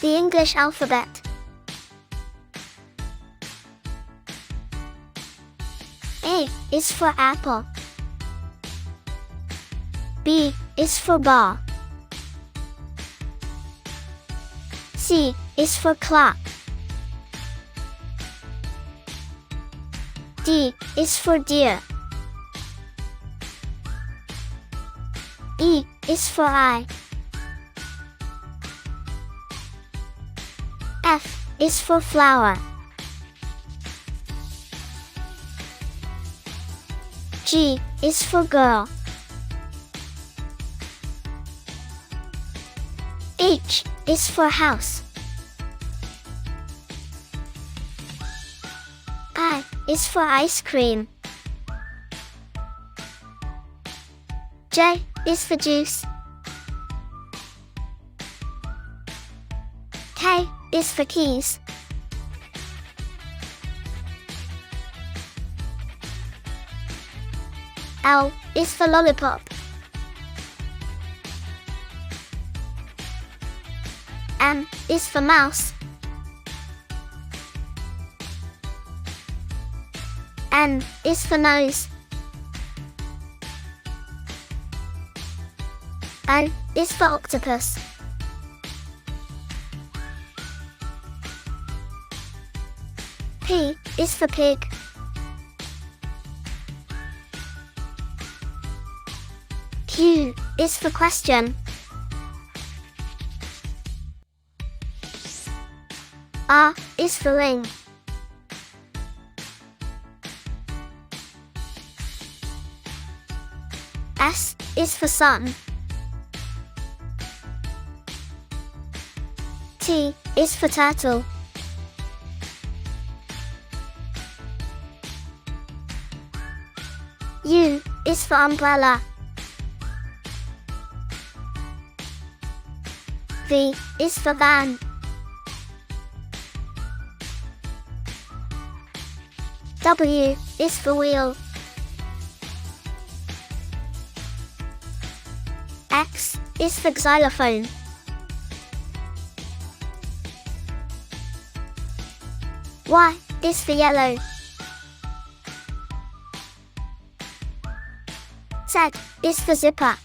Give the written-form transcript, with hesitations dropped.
the English alphabet. A is for apple. B is for ball. C is for clock. D is for deer. E is for eye. F is for flower. G is for girl. H is for house. I is for ice cream. J is for juice. K is for keys. L is for lollipop. M is for mouse. N is for nose. O is for octopus. P is for pig. Q is for question. R is for ring. S is for sun. T is for turtle. U is for umbrella. V is for van. W is for wheel. X is for xylophone. Y is for yellow. Z is for zipper.